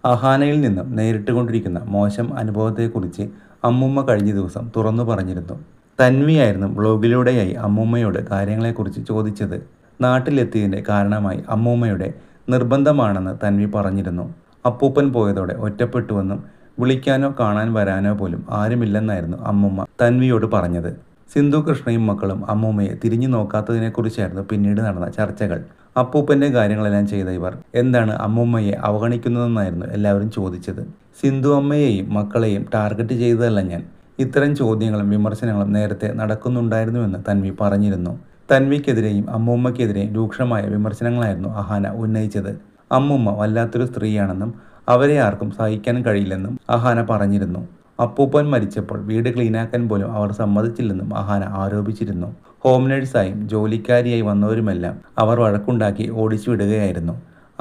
അഹാനയിൽ നിന്നും നേരിട്ടുകൊണ്ടിരിക്കുന്ന മോശം അനുഭവത്തെക്കുറിച്ച് അമ്മൂമ്മ കഴിഞ്ഞ ദിവസം തുറന്നു പറഞ്ഞിരുന്നു. തന്വിയായിരുന്നു ബ്ലോഗിലൂടെയായി അമ്മൂമ്മയോട് കാര്യങ്ങളെക്കുറിച്ച് ചോദിച്ചത്. നാട്ടിലെത്തിയതിൻ്റെ കാരണമായി അമ്മൂമ്മയുടെ നിർബന്ധമാണെന്ന് തന്വി പറഞ്ഞിരുന്നു. അപ്പൂപ്പൻ പോയതോടെ ഒറ്റപ്പെട്ടുവെന്നും വിളിക്കാനോ കാണാൻ വരാനോ പോലും ആരുമില്ലെന്നായിരുന്നു അമ്മൂമ്മ തന്വിയോട് പറഞ്ഞത്. സിന്ധു കൃഷ്ണയും മക്കളും അമ്മൂമ്മയെ തിരിഞ്ഞു നോക്കാത്തതിനെക്കുറിച്ചായിരുന്നു പിന്നീട് നടന്ന ചർച്ചകൾ. അപ്പൂപ്പൻ്റെ കാര്യങ്ങളെല്ലാം ചെയ്ത ഇവർ എന്താണ് അമ്മൂമ്മയെ അവഗണിക്കുന്നതെന്നായിരുന്നു എല്ലാവരും ചോദിച്ചത്. സിന്ധു അമ്മയെയും മക്കളെയും ടാർഗറ്റ് ചെയ്തതല്ല ഞാൻ. ഇത്തരം ചോദ്യങ്ങളും വിമർശനങ്ങളും നേരത്തെ നടക്കുന്നുണ്ടായിരുന്നുവെന്ന് തന്വി പറഞ്ഞിരുന്നു. തന്വിക്കെതിരെയും അമ്മൂമ്മയ്ക്കെതിരെയും രൂക്ഷമായ വിമർശനങ്ങളായിരുന്നു അഹാന ഉന്നയിച്ചത്. അമ്മൂമ്മ വല്ലാത്തൊരു സ്ത്രീയാണെന്നും അവരെ ആർക്കും സഹിക്കാൻ കഴിയില്ലെന്നും അഹാന പറഞ്ഞിരുന്നു. അപ്പൂപ്പൻ മരിച്ചപ്പോൾ വീട് ക്ലീനാക്കാൻ പോലും അവർ സമ്മതിച്ചില്ലെന്നും അഹാന ആരോപിച്ചിരുന്നു. ഹോം നേഴ്സായും ജോലിക്കാരിയായി വന്നവരുമെല്ലാം അവർ വഴക്കുണ്ടാക്കി ഓടിച്ചു വിടുകയായിരുന്നു.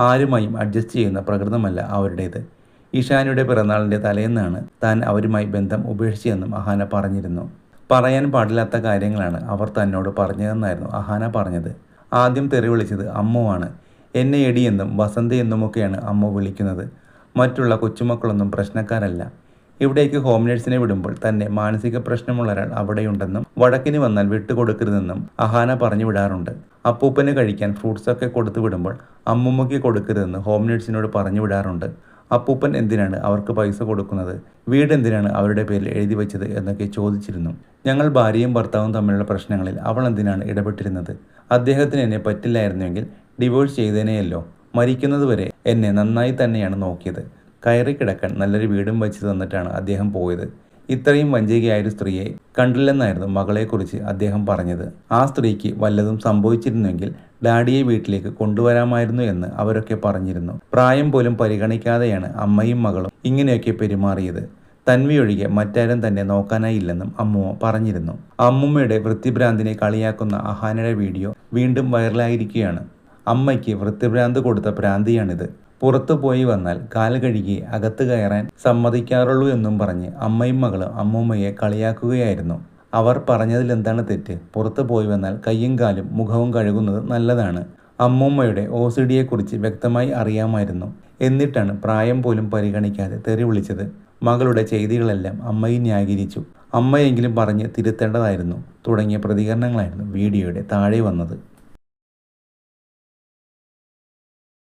ആരുമായും അഡ്ജസ്റ്റ് ചെയ്യുന്ന പ്രകൃതമല്ല അവരുടേത്. ഇഷാനിയുടെ പിറന്നാളിൻ്റെ തലേന്നാണ് താൻ അവരുമായി ബന്ധം ഉപേക്ഷിച്ചതെന്നും അഹാന പറഞ്ഞിരുന്നു. പറയാൻ പാടില്ലാത്ത കാര്യങ്ങളാണ് അവർ തന്നോട് പറഞ്ഞതെന്നായിരുന്നു അഹാന പറഞ്ഞത്. ആദ്യം തെറി വിളിച്ചത് അമ്മുവാണ്. എന്നെ എടിയെന്നും വസന്തയെന്നുമൊക്കെയാണ് അമ്മു വിളിക്കുന്നത്. മറ്റുള്ള കൊച്ചുമക്കളൊന്നും പ്രശ്നക്കാരല്ല. ഇവിടേക്ക് ഹോം നേഴ്സിനെ വിടുമ്പോൾ തന്നെ മാനസിക പ്രശ്നമുള്ള ഒരാൾ അവിടെയുണ്ടെന്നും വഴക്കിന് വന്നാൽ വിട്ടുകൊടുക്കരുതെന്നും അഹാന പറഞ്ഞു വിടാറുണ്ട്. അപ്പൂപ്പന് കഴിക്കാൻ ഫ്രൂട്ട്സൊക്കെ കൊടുത്തു വിടുമ്പോൾ അമ്മുമ്മയ്ക്ക് കൊടുക്കരുതെന്ന് ഹോം നേഴ്സിനോട് പറഞ്ഞു വിടാറുണ്ട്. അപ്പൂപ്പൻ എന്തിനാണ് അവർക്ക് പൈസ കൊടുക്കുന്നത്? വീട് എന്തിനാണ് അവരുടെ പേരിൽ എഴുതി വെച്ചത് എന്നൊക്കെ ചോദിച്ചിരുന്നു. ഞങ്ങൾ ഭാര്യയും ഭർത്താവും തമ്മിലുള്ള പ്രശ്നങ്ങളിൽ അവൾ എന്തിനാണ് ഇടപെട്ടിരുന്നത്? അദ്ദേഹത്തിന് എന്നെ പറ്റില്ലായിരുന്നുവെങ്കിൽ ഡിവോഴ്സ് ചെയ്തേനെയല്ലോ. മരിക്കുന്നതുവരെ എന്നെ നന്നായി തന്നെയാണ് നോക്കിയത്. കയറി കിടക്കാൻ നല്ലൊരു വീടും വെച്ച് തന്നിട്ടാണ് അദ്ദേഹം പോയത്. ഇത്രയും വഞ്ചികയായൊരു സ്ത്രീയെ കണ്ടില്ലെന്നായിരുന്നു മകളെക്കുറിച്ച് അദ്ദേഹം പറഞ്ഞത്. ആ സ്ത്രീക്ക് വല്ലതും സംഭവിച്ചിരുന്നെങ്കിൽ ഡാഡിയെ വീട്ടിലേക്ക് കൊണ്ടുവരാമായിരുന്നു എന്ന് അവരൊക്കെ പറഞ്ഞിരുന്നു. പ്രായം പോലും പരിഗണിക്കാതെയാണ് അമ്മയും മകളും ഇങ്ങനെയൊക്കെ പെരുമാറിയത്. തന്വി ഒഴികെ മറ്റാരും തന്നെ നോക്കാനായില്ലെന്നും അമ്മുമ്മ പറഞ്ഞിരുന്നു. അമ്മുമ്മയുടെ വൃത്തിഭ്രാന്തിനെ കളിയാക്കുന്ന അഹാനയുടെ വീഡിയോ വീണ്ടും വൈറലായിരിക്കുകയാണ്. അമ്മയ്ക്ക് വൃത്തിഭ്രാന്ത് കൊടുത്ത ഭ്രാന്തിയാണിത്. പുറത്തു പോയി വന്നാൽ കാൽ കഴുകി അകത്ത് കയറാൻ സമ്മതിക്കാറുള്ളൂ എന്നും പറഞ്ഞ് അമ്മയും മകളും അമ്മൂമ്മയെ കളിയാക്കുകയായിരുന്നു. അവർ പറഞ്ഞതിലെന്താണ് തെറ്റ്? പുറത്തു പോയി വന്നാൽ കയ്യും കാലും മുഖവും കഴുകുന്നത് നല്ലതാണ്. അമ്മൂമ്മയുടെ OCDയെക്കുറിച്ച് വ്യക്തമായി അറിയാമായിരുന്നു. എന്നിട്ടാണ് പ്രായം പോലും പരിഗണിക്കാതെ തെറി വിളിച്ചത്. മകളുടെ ചെയ്തികളെല്ലാം അമ്മയും ന്യായീകരിച്ചു. അമ്മയെങ്കിലും പറഞ്ഞ് തിരുത്തേണ്ടതായിരുന്നു തുടങ്ങിയ പ്രതികരണങ്ങളായിരുന്നു വീഡിയോയുടെ താഴെ വന്നത്.